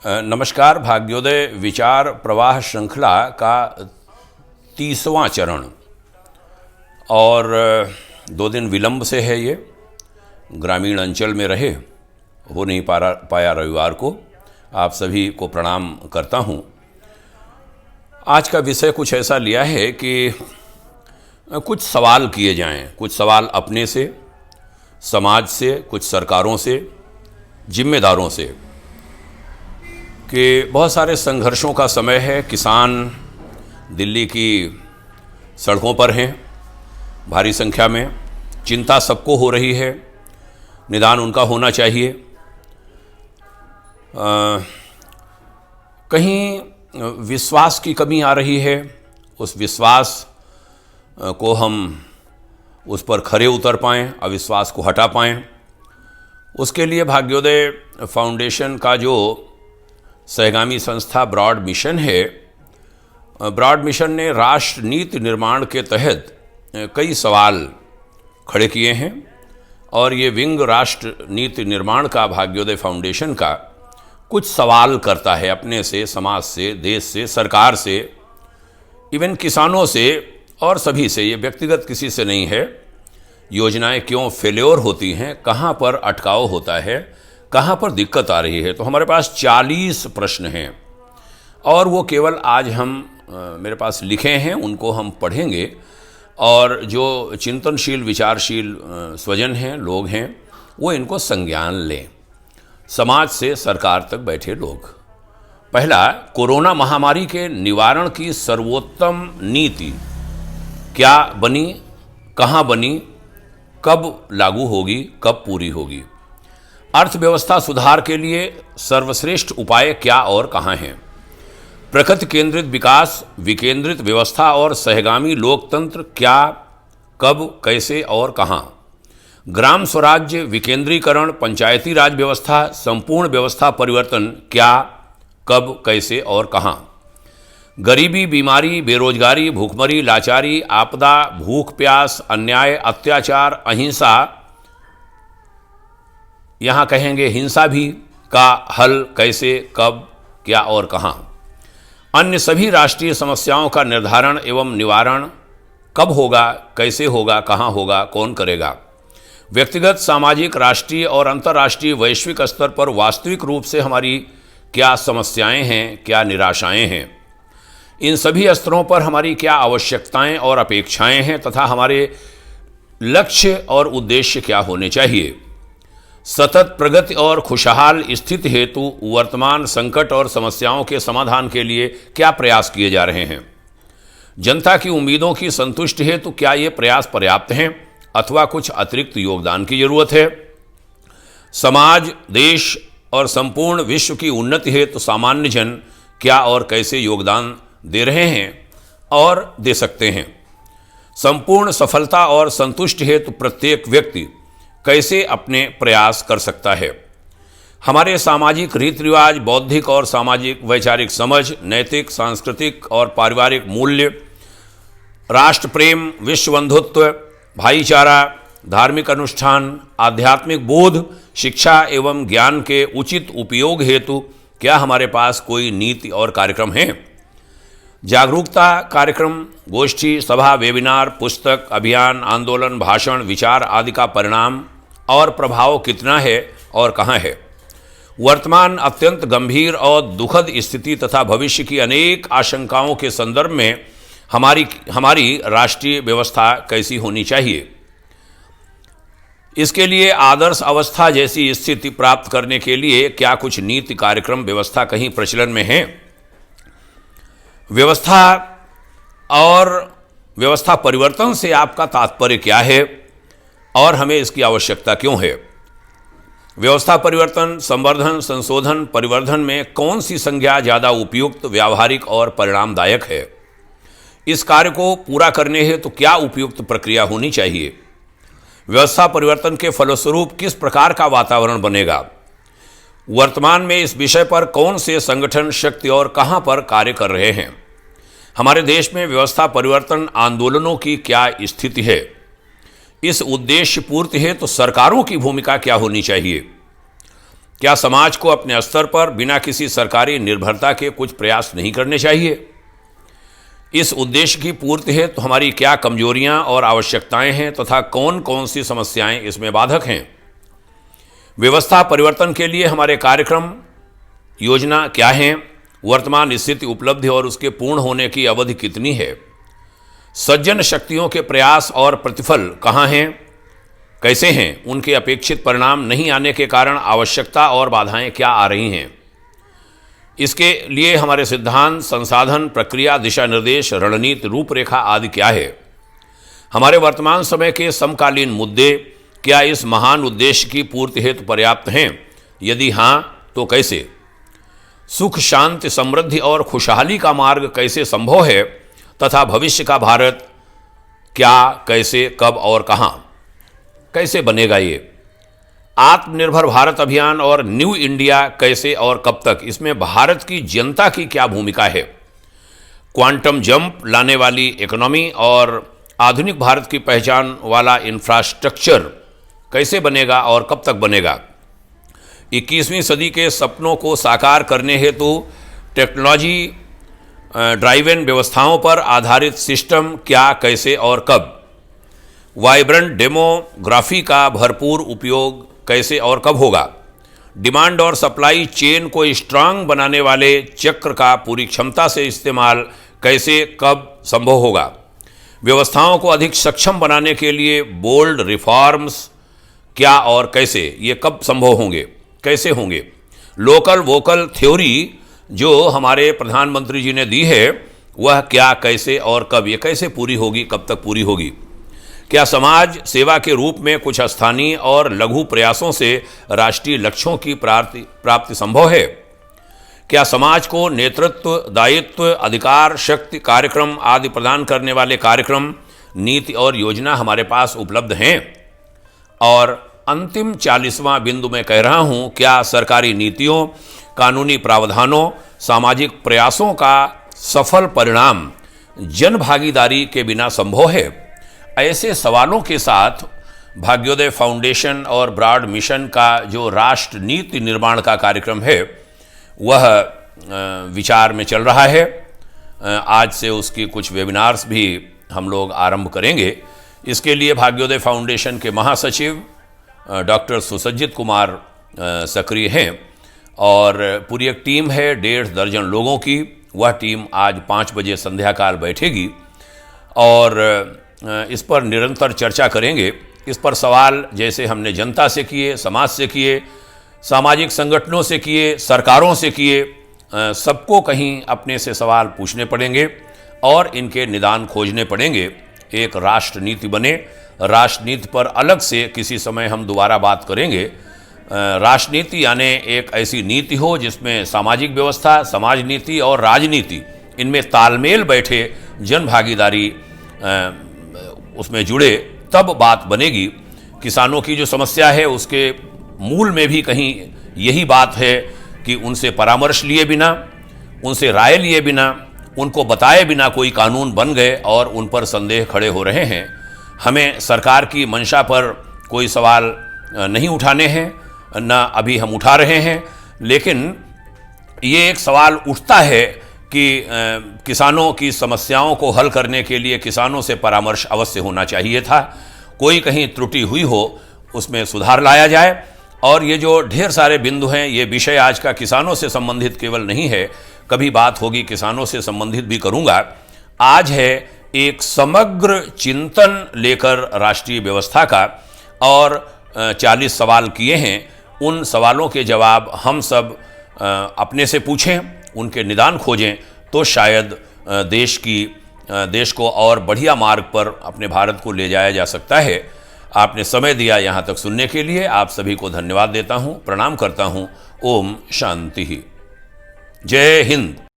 नमस्कार। भाग्योदय विचार प्रवाह श्रृंखला का 30वां चरण और 2 दिन विलंब से है। ये ग्रामीण अंचल में रहे, हो नहीं पाया रविवार को। आप सभी को प्रणाम करता हूँ। आज का विषय कुछ ऐसा लिया है कि कुछ सवाल किए जाएं, कुछ सवाल अपने से, समाज से, कुछ सरकारों से, जिम्मेदारों से, कि बहुत सारे संघर्षों का समय है। किसान दिल्ली की सड़कों पर हैं भारी संख्या में। चिंता सबको हो रही है, निदान उनका होना चाहिए। कहीं विश्वास की कमी आ रही है, उस विश्वास को हम उस पर खरे उतर पाएँ, अविश्वास को हटा पाएँ। उसके लिए भाग्योदय फाउंडेशन का जो सहगामी संस्था ब्रॉड मिशन है, ब्रॉड मिशन ने राष्ट्र नीति निर्माण के तहत कई सवाल खड़े किए हैं और ये विंग राष्ट्र नीति निर्माण का भाग्योदय फाउंडेशन का कुछ सवाल करता है अपने से, समाज से, देश से, सरकार से, इवन किसानों से और सभी से। ये व्यक्तिगत किसी से नहीं है। योजनाएं क्यों फेल्योर होती हैं, कहाँ पर अटकाव होता है, कहाँ पर दिक्कत आ रही है। तो हमारे पास 40 प्रश्न हैं और वो केवल आज हम मेरे पास लिखे हैं, उनको हम पढ़ेंगे और जो चिंतनशील विचारशील स्वजन हैं, लोग हैं, वो इनको संज्ञान लें। समाज से सरकार तक बैठे लोग। पहला, कोरोना महामारी के निवारण की सर्वोत्तम नीति क्या बनी, कहाँ बनी, कब लागू होगी, कब पूरी होगी। अर्थव्यवस्था सुधार के लिए सर्वश्रेष्ठ उपाय क्या और कहाँ हैं। प्रकृति केंद्रित विकास, विकेंद्रित व्यवस्था और सहगामी लोकतंत्र क्या, कब, कैसे और कहाँ। ग्राम स्वराज्य, विकेंद्रीकरण, पंचायती राज व्यवस्था, संपूर्ण व्यवस्था परिवर्तन क्या, कब, कैसे और कहाँ। गरीबी, बीमारी, बेरोजगारी, भूखमरी, लाचारी, आपदा, भूख प्यास, अन्याय, अत्याचार, अहिंसा, यहाँ कहेंगे हिंसा भी, का हल कैसे, कब, क्या और कहाँ। अन्य सभी राष्ट्रीय समस्याओं का निर्धारण एवं निवारण कब होगा, कैसे होगा, कहाँ होगा, कौन करेगा। व्यक्तिगत, सामाजिक, राष्ट्रीय और अंतर्राष्ट्रीय वैश्विक स्तर पर वास्तविक रूप से हमारी क्या समस्याएं हैं, क्या निराशाएं हैं। इन सभी स्तरों पर हमारी क्या आवश्यकताएं और अपेक्षाएं हैं तथा हमारे लक्ष्य और उद्देश्य क्या होने चाहिए। सतत प्रगति और खुशहाल स्थिति हेतु वर्तमान संकट और समस्याओं के समाधान के लिए क्या प्रयास किए जा रहे हैं। जनता की उम्मीदों की संतुष्टि हेतु क्या ये प्रयास पर्याप्त हैं अथवा कुछ अतिरिक्त योगदान की जरूरत है। समाज, देश और संपूर्ण विश्व की उन्नति हेतु सामान्य जन क्या और कैसे योगदान दे रहे हैं और दे सकते हैं। संपूर्ण सफलता और संतुष्टि हेतु प्रत्येक व्यक्ति कैसे अपने प्रयास कर सकता है। हमारे सामाजिक रीति रिवाज, बौद्धिक और सामाजिक वैचारिक समझ, नैतिक, सांस्कृतिक और पारिवारिक मूल्य, राष्ट्र प्रेम, विश्व बंधुत्व, भाईचारा, धार्मिक अनुष्ठान, आध्यात्मिक बोध, शिक्षा एवं ज्ञान के उचित उपयोग हेतु क्या हमारे पास कोई नीति और कार्यक्रम है। जागरूकता कार्यक्रम, गोष्ठी, सभा, वेबिनार, पुस्तक, अभियान, आंदोलन, भाषण, विचार आदि का परिणाम और प्रभाव कितना है और कहाँ है। वर्तमान अत्यंत गंभीर और दुखद स्थिति तथा भविष्य की अनेक आशंकाओं के संदर्भ में हमारी राष्ट्रीय व्यवस्था कैसी होनी चाहिए। इसके लिए आदर्श अवस्था जैसी स्थिति प्राप्त करने के लिए क्या कुछ नीति, कार्यक्रम, व्यवस्था कहीं प्रचलन में है। व्यवस्था और व्यवस्था परिवर्तन से आपका तात्पर्य क्या है और हमें इसकी आवश्यकता क्यों है। व्यवस्था परिवर्तन, संवर्धन, संशोधन, परिवर्धन में कौन सी संज्ञा ज़्यादा उपयुक्त, व्यावहारिक और परिणामदायक है। इस कार्य को पूरा करने हेतु तो क्या उपयुक्त प्रक्रिया होनी चाहिए। व्यवस्था परिवर्तन के फलस्वरूप किस प्रकार का वातावरण बनेगा। वर्तमान में इस विषय पर कौन से संगठन, शक्ति और कहां पर कार्य कर रहे हैं। हमारे देश में व्यवस्था परिवर्तन आंदोलनों की क्या स्थिति है। इस उद्देश्य पूर्ति है तो सरकारों की भूमिका क्या होनी चाहिए। क्या समाज को अपने स्तर पर बिना किसी सरकारी निर्भरता के कुछ प्रयास नहीं करने चाहिए? इस उद्देश्य की पूर्ति हेतु हमारी क्या कमजोरियां और आवश्यकताएं हैं तथा कौन कौन सी समस्याएं इसमें बाधक हैं? व्यवस्था परिवर्तन के लिए हमारे कार्यक्रम योजना क्या हैं? वर्तमान स्थिति, उपलब्धि और उसके पूर्ण होने की अवधि कितनी है? सज्जन शक्तियों के प्रयास और प्रतिफल कहाँ हैं, कैसे हैं? उनके अपेक्षित परिणाम नहीं आने के कारण आवश्यकता और बाधाएं क्या आ रही हैं? इसके लिए हमारे सिद्धांत, संसाधन, प्रक्रिया, दिशा निर्देश, रणनीति, रूपरेखा आदि क्या है? हमारे वर्तमान समय के समकालीन मुद्दे क्या इस महान उद्देश्य की पूर्ति हेतु पर्याप्त हैं? यदि हाँ, तो कैसे? सुख, शांति, समृद्धि और खुशहाली का मार्ग कैसे संभव है तथा भविष्य का भारत क्या, कैसे, कब और कहाँ कैसे बनेगा? ये आत्मनिर्भर भारत अभियान और न्यू इंडिया कैसे और कब तक, इसमें भारत की जनता की क्या भूमिका है? क्वांटम जंप लाने वाली इकोनॉमी और आधुनिक भारत की पहचान वाला इंफ्रास्ट्रक्चर कैसे बनेगा और कब तक बनेगा? 21वीं सदी के सपनों को साकार करने हेतु टेक्नोलॉजी ड्राइवन व्यवस्थाओं पर आधारित सिस्टम क्या, कैसे और कब? वाइब्रेंट डेमोग्राफी का भरपूर उपयोग कैसे और कब होगा? डिमांड और सप्लाई चेन को स्ट्रांग बनाने वाले चक्र का पूरी क्षमता से इस्तेमाल कैसे, कब संभव होगा? व्यवस्थाओं को अधिक सक्षम बनाने के लिए बोल्ड रिफॉर्म्स क्या और कैसे, ये कब संभव होंगे, कैसे होंगे? लोकल वोकल थ्योरी जो हमारे प्रधानमंत्री जी ने दी है, वह क्या, कैसे और कब, ये कैसे पूरी होगी, कब तक पूरी होगी? क्या समाज सेवा के रूप में कुछ स्थानीय और लघु प्रयासों से राष्ट्रीय लक्ष्यों की प्राप्ति संभव है? क्या समाज को नेतृत्व, दायित्व, अधिकार, शक्ति, कार्यक्रम आदि प्रदान करने वाले कार्यक्रम, नीति और योजना हमारे पास उपलब्ध हैं? और अंतिम 40वां बिंदु में कह रहा हूं, क्या सरकारी नीतियों, कानूनी प्रावधानों, सामाजिक प्रयासों का सफल परिणाम जन भागीदारी के बिना संभव है? ऐसे सवालों के साथ भाग्योदय फाउंडेशन और ब्रॉड मिशन का जो राष्ट्र नीति निर्माण का कार्यक्रम है, वह विचार में चल रहा है। आज से उसकी कुछ वेबिनार्स भी हम लोग आरंभ करेंगे। इसके लिए भाग्योदय फाउंडेशन के महासचिव डॉक्टर सुसज्जित कुमार सक्रिय हैं और पूरी एक टीम है 1.5 दर्जन लोगों की। वह टीम आज 5 बजे संध्या काल बैठेगी और इस पर निरंतर चर्चा करेंगे। इस पर सवाल जैसे हमने जनता से किए, समाज से किए, सामाजिक संगठनों से किए, सरकारों से किए, सबको कहीं अपने से सवाल पूछने पड़ेंगे और इनके निदान खोजने पड़ेंगे। एक राष्ट्र नीति बने। राष्ट्र नीति पर अलग से किसी समय हम दोबारा बात करेंगे। राष्ट्र नीति यानी एक ऐसी नीति हो जिसमें सामाजिक व्यवस्था, समाज नीति और राजनीति, इनमें तालमेल बैठे, जन भागीदारी उसमें जुड़े, तब बात बनेगी। किसानों की जो समस्या है उसके मूल में भी कहीं यही बात है कि उनसे परामर्श लिए बिना, उनसे राय लिए बिना, उनको बताए बिना कोई कानून बन गए और उन पर संदेह खड़े हो रहे हैं। हमें सरकार की मंशा पर कोई सवाल नहीं उठाने हैं, न अभी हम उठा रहे हैं, लेकिन ये एक सवाल उठता है कि किसानों की समस्याओं को हल करने के लिए किसानों से परामर्श अवश्य होना चाहिए था। कोई कहीं त्रुटि हुई हो उसमें सुधार लाया जाए। और ये जो ढेर सारे बिंदु हैं, ये विषय आज का किसानों से संबंधित केवल नहीं है, कभी बात होगी किसानों से संबंधित भी करूंगा। आज है एक समग्र चिंतन लेकर राष्ट्रीय व्यवस्था का, और 40 सवाल किए हैं। उन सवालों के जवाब हम सब अपने से पूछें, उनके निदान खोजें, तो शायद देश को और बढ़िया मार्ग पर अपने भारत को ले जाया जा सकता है। आपने समय दिया यहाँ तक सुनने के लिए, आप सभी को धन्यवाद देता हूँ, प्रणाम करता हूँ। ओम शांति। जय हिंद।